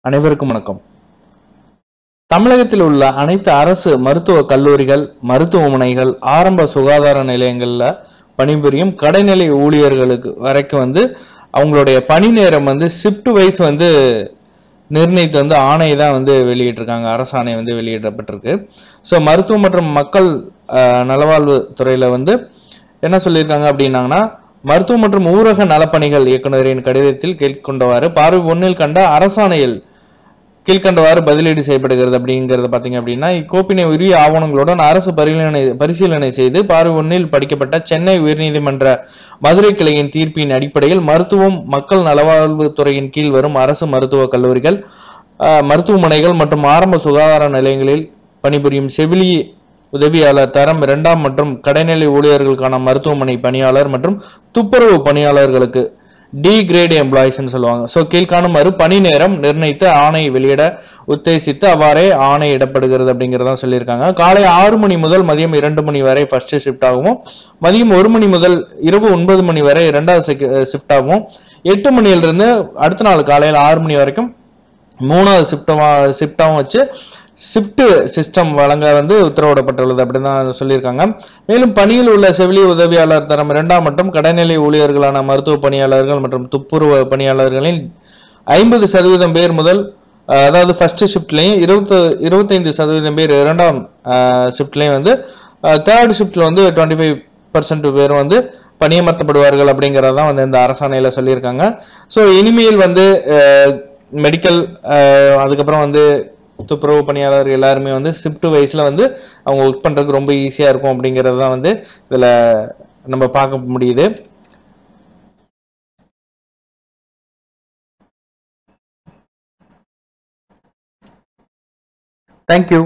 அனைவருக்கும் வணக்கம். தமிழகத்தில் உள்ள அனைத்து அரசு மருத்துவக் கல்லூரிகள், மருத்துவமனைகள், ஆரம்ப சுகாதார நிலையங்கள்ல பணிபுரியும் கடைநிலை ஊழியர்களுக்கு வரைக்கும் அவங்களுடைய பணி நேரம் ஷிஃப்ட் வைஸ் நிர்ணயித்து ஆணை தான் வெளியிட்டிருக்காங்க. அரசாணை வெளியிடப்பட்டிருக்கு. ஸோ மருத்துவம் மற்றும் மக்கள் நலவாழ்வு துறையில என்ன சொல்லியிருக்காங்க அப்படின்னாங்கன்னா, மருத்துவம் மற்றும் ஊரக நலப்பணிகள் இயக்குநரின் கடிதத்தில் கீழ்கொண்டவாறு பார்வை 1 கண்ட அரசாணையில் கீழ்கண்டவாறு பதிலீடு செய்யப்படுகிறது அப்படிங்கிறது பாத்தீங்க அப்படின்னா, இக்கோப்பினை உரிய ஆவணங்களுடன் அரசு பரிசீலனை செய்து பார்வை 1 படிக்கப்பட்ட சென்னை உயர்நீதிமன்ற மதுரை கிளையின் தீர்ப்பின் அடிப்படையில் மருத்துவம் மக்கள் நலவாழ்வு துறையின் கீழ் வரும் அரசு மருத்துவக் கல்லூரிகள், மருத்துவமனைகள் மற்றும் ஆரம்ப சுகாதார நிலையங்களில் பணிபுரியும் செவிலி உதவியாளர் தரம் 2 மற்றும் கடைநிலை ஊழியர்களுக்கான மருத்துவமனை பணியாளர் மற்றும் துப்புரவு பணியாளர்களுக்கு டி கிரேட் எம்ப்ளாயிஸ் சொல்லுவாங்க. ஸோ கீழ்காணுமாறு பணி நேரம் நிர்ணயித்து ஆணை வெளியிட உத்தேசித்து அவ்வாறே ஆணை இடப்படுகிறது அப்படிங்கிறதா சொல்லியிருக்காங்க. காலை 6 மணி முதல் மதியம் 2 மணி வரை ஃபர்ஸ்ட் ஷிஃப்ட் ஆகவும், மதியம் 1 மணி முதல் இரவு 9 மணி வரை 2வது ஷிஃப்ட் ஆகும், 8 மணியிலிருந்து அடுத்த நாள் காலையில் 6 மணி வரைக்கும் 3வது ஷிஃப்டாகவும் வச்சு ஷிஃப்ட் சிஸ்டம் வழங்க உத்தரவிடப்பட்டுள்ளது அப்படின்னு சொல்லியிருக்காங்க. மேலும் பணியில் உள்ள செவிலி உதவியாளர் தரம் 2 மற்றும் கடைநிலை ஊழியர்களான மருத்துவ பணியாளர்கள் மற்றும் துப்புரவு பணியாளர்களின் 50% பேர் முதல், அதாவது ஃபர்ஸ்ட் ஷிஃப்ட்லையும் 25% பேர் 2ஆம் ஷிஃப்ட்லையும் தேர்ட் ஷிஃப்ட்ல 25% பேர் பணியமர்த்தப்படுவார்கள் அப்படிங்கறதான் இந்த அரசாணையில சொல்லியிருக்காங்க. ஸோ இனிமேல் மெடிக்கல், அதுக்கப்புறம் துப்புரவு பணியாளர் எல்லாருமே ஷிஃப்ட் வைஸ்ல அவங்க ஒர்க் பண்றதுக்கு ரொம்ப ஈஸியா இருக்கும் அப்படிங்கிறது தான் இதுல நம்ம பார்க்க முடியுது. தேங்க்யூ.